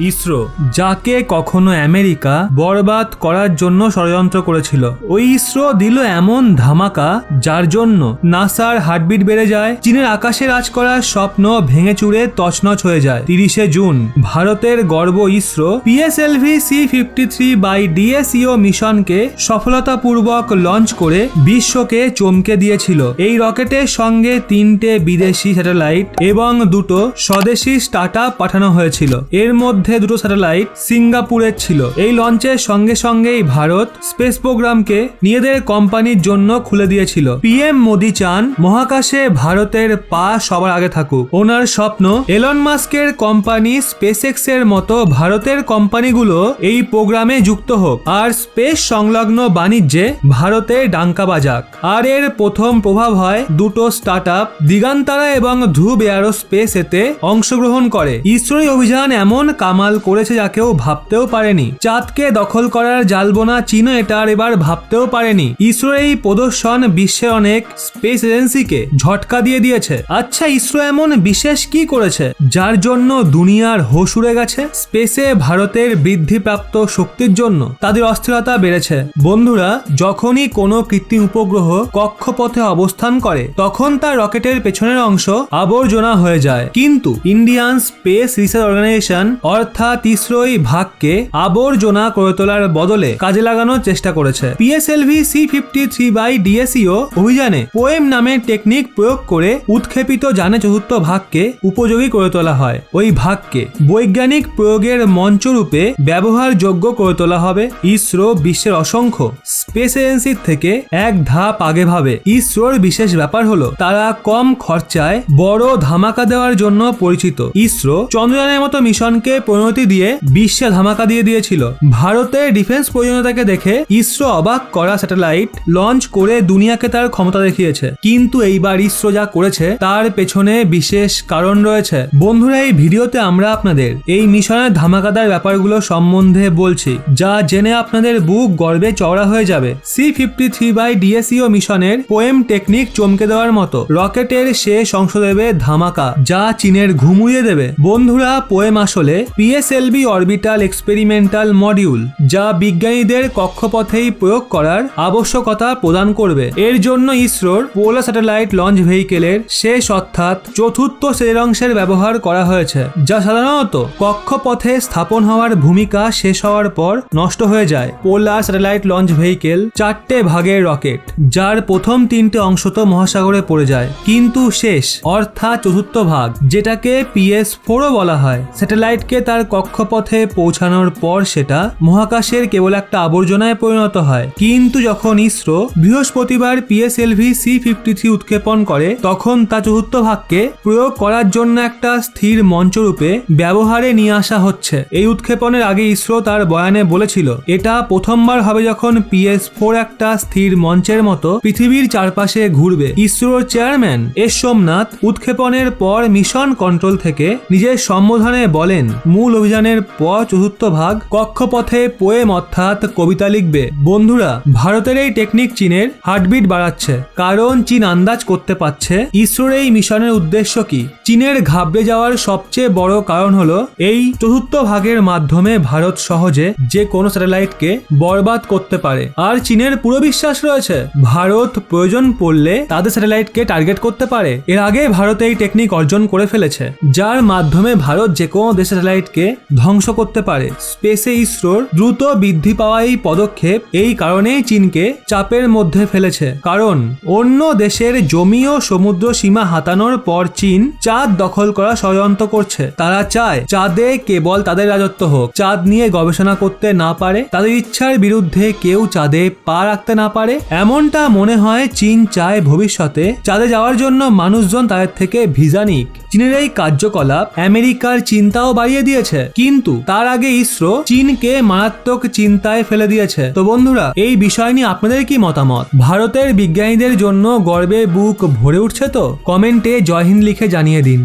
ইসরো, যাকে কখনো আমেরিকা বরবাদ করার জন্য ষড়যন্ত্র করেছিল, ওই ইসরো দিল এমন ধামাকা যার জন্য নাসার হার্টবিট বেড়ে যায়, চীনের আকাশে রাজ করার স্বপ্ন ভেঙে চুরে তছনছ হয়ে যায়। 30শে জুন ভারতের গর্ব ইসরো পিএসএলভি C-53/DSEO মিশনকে সফলতাপূর্বক লঞ্চ করে বিশ্বকে চমকে দিয়েছিল। এই রকেটের সঙ্গে 3টে বিদেশি স্যাটেলাইট এবং 2টো স্বদেশি স্টার্টআপ পাঠানো হয়েছিল। এর মধ্যে 2টো স্যাটেলাইট সিঙ্গাপুরের ছিল। এই লঞ্চের সঙ্গে সঙ্গেই ভারত স্পেস প্রোগ্রামকে নিজেদের কোম্পানির জন্য খুলে দিয়েছিল। পিএম মোদি চান মহাকাশে ভারতের পা সবার আগে থাকুক। ওনার স্বপ্ন এলন মাস্কের কোম্পানি স্পেসএক্স এর মতো ভারতের কোম্পানিগুলো এই প্রোগ্রামে যুক্ত হোক আর স্পেস সংলগ্ন বাণিজ্যে ভারতের ডাঙ্কা বাজাক। আর এর প্রথম প্রভাব হয় 2টো স্টার্টআপ দিগান্তারা এবং ধ্রুব এয়ারোস্পেস এতে অংশগ্রহণ করে। ইসরোর অভিযান এমন কামাল করেছে যা কেউ ভাবতেও পারেনি। চাঁদকে দখল করার জালবোনা চীনও এটা আর এবার ভাবতেও পারেনি। ইসরোর এই প্রদর্শন বিশ্বের অনেক স্পেস এজেন্সিকে ঝটকা দিয়ে দিয়েছে। আচ্ছা, ইসরো এমন বিশেষ কি করেছে যার জন্য দুনিয়ার হোশ উড়ে গেছে? স্পেসে ভারতের বৃদ্ধিপ্রাপ্ত শক্তির জন্য তাদের অস্থিরতা বেড়েছে। বন্ধুরা, যখনই কোনো কৃত্রিম উপগ্রহ কক্ষপথে অবস্থান করে তখন তার রকেটের পেছনের অংশ আবর্জনা হয়ে যায়, কিন্তু ইন্ডিয়ান স্পেস রিসার্চ অর্গানাইজেশন অর্থাৎ ইসরো এই ভাগকে আবর্জনা করে তোলার বদলে কাজে লাগানোর চেষ্টা করেছে। পিএসএলভি C-53/DSEO অভিযানে পোয়েম নামের টেকনিক প্রয়োগ করে উৎক্ষেপিত যানের চতুর্থ ভাগকে উপযোগী করে তোলা হয়। ওই ভাগকে বৈজ্ঞানিক প্রয়োগের মঞ্চরূপে ব্যবহারযোগ্য করে তোলা হবে। ইসরো বিশ্বের অসংখ্য স্পেস এজেন্সির থেকে এক ধাপ আগে ভাবে। ইসরোর বিশেষ ব্যাপার হলো তারা কম খরচায় বড় ধামাকা দেওয়ার জন্য পরিচিত। ইসরো চন্দ্রযানের মতো মিশনকে পরিণতি দিয়ে বিশ্বে ধামাকা দিয়ে দিয়েছিল। ভারতের ডিফেন্স প্রয়োজনীয়তাকে দেখে ইসরো অবাক করা স্যাটেলাইট লঞ্চ করে দুনিয়াকে তার ক্ষমতা দেখিয়েছে। কিন্তু এইবার ইসরো যা করেছে তার পেছনে বিশেষ কারণ রয়েছে। বন্ধুরা, এই ভিডিওতে আমরা আপনাদের এই মিশনের ধামাকাদার ব্যাপারগুলো সম্বন্ধে বলছি, যা জেনে আপনাদের বুক গর্বে চওড়া হয়ে যাবে। C-53/DSEO মিশনের পোয়েম টেকনিক চমকে দেওয়ার মতো। রকেটের শেষ অংশ দেবে ধামাকা, যা চীনের ঘুম উড়িয়ে দেবে। বন্ধুরা, পোয়েম আসলে পিএসএলভি অরবিটাল এক্সপেরিমেন্টাল মডিউল, যা বিজ্ঞানীদের কক্ষপথেই প্রয়োগ করার আবশ্যকতা প্রদান করবে। এর জন্য ইসরোর পোলার স্যাটেলাইট লঞ্চ ভেহিকেলের শেষ অর্থাৎ চতুর্থ শ্রেণীর অংশের ব্যবহার করা হয়েছে, যা সাধারণত কক্ষপথে স্থাপন হওয়ার ভূমিকা শেষ হওয়ার পর নষ্ট হয়ে যায়। পোলার স্যাটেলাইট লঞ্চ ভেহিকেল 4টে ভাগের রকেট, যার প্রথম 3টে অংশ তো মহাসাগরে পড়ে যায়, কিন্তু শেষ অর্থাৎ চতুর্থ ভাগ, যেটাকে PS-4ও বলা হয়, স্যাটেলাইটকে তার কক্ষপথে পৌঁছানোর পর সেটা মহাকাশের কেবল একটা আবর্জনায় পরিণত হয়। কিন্তু যখন ইসরো বৃহস্পতিবার পিএসএলভি C-53 উৎক্ষেপণ করে তখন তা চতুর্থ ভাগকে প্রয়োগ করার জন্য একটা স্থির মঞ্চরূপে ব্যবহারে নিয়ে আসা হচ্ছে। এই উৎক্ষেপণের আগে ইসরো তার বয়ানে বলেছিল এটা প্রথমবার হবে যখন PS-4 একটা স্থির মঞ্চের মতো পৃথিবীর চারপাশে ঘুরবে। ইসরোর চেয়ারম্যান এস সোমনাথ উৎক্ষেপণের পর মিশন কন্ট্রোল থেকে নিজের সম্বোধনে বলেন, মূল অভিযানের পর চতুর্থ ভাগ কক্ষপথে পোয়েম অর্থাৎ কবিতা লিখবে। বন্ধুরা, ভারতের এই টেকনিক চীনের হার্টবিট বাড়াচ্ছে, কারণ চীন আন্দাজ করতে পারছে ইসরোর এই মিশনের উদ্দেশ্য কি। চীনের ঘাবড়ে যাওয়ার সবচেয়ে বড় কারণ হলো এই চতুর্থ ভাগের মাধ্যমে ভারত সহজে যে কোনো স্যাটেলাইটকে বরবাদ করতে পারে। আর চীনের পুরো বিশ্বাস রয়েছে ভারত প্রয়োজন পড়লে তাদের স্যাটেলাইটকে টার্গেট করতে পারে। এর আগে ভারত এই টেকনিক অর্জন করে ফেলেছে, যার মাধ্যমে ভারত যে কোনো দেশের স্যাটেলাইটকে ধ্বংস করতে পারে। স্পেসে ইসরোর দ্রুত বৃদ্ধি পাওয়া এই পদক্ষেপ এই কারণেই চীনকে চাপের মধ্যে ফেলেছে, কারণ অন্য দেশের জমি ও সমুদ্র সীমা হাতানোর পর চীন চাঁদ দখল করা ষড়যন্ত্র করছে। তারা চায় চাঁদে কেবল তাদের রাজত্ব হোক, চাঁদ নিয়ে গবেষণা করতে না পারে, তাদের ইচ্ছার বিরুদ্ধে কেউ চাঁদে পা রাখতে না পারে। এমনটা মনে হয় চীন চায় ভবিষ্যতে চাঁদে যাওয়ার জন্য মানুষজন তাদের থেকে ভিসা নিক। চীনের এই কার্যকলাপ আমেরিকার চিন্তাও বাড়িয়ে দিয়েছে, কিন্তু তার আগে ইসরো চীনকে মারাত্মক চিন্তায় ফেলে দিয়েছে। তো বন্ধুরা, এই বিষয় নিয়ে আপনাদের কি মতামত? ভারতের বিজ্ঞানীদের জন্য গর্বে বুক ভরে উঠছে তো? কমেন্টে জয় হিন্দ লিখে জানিয়ে দিন।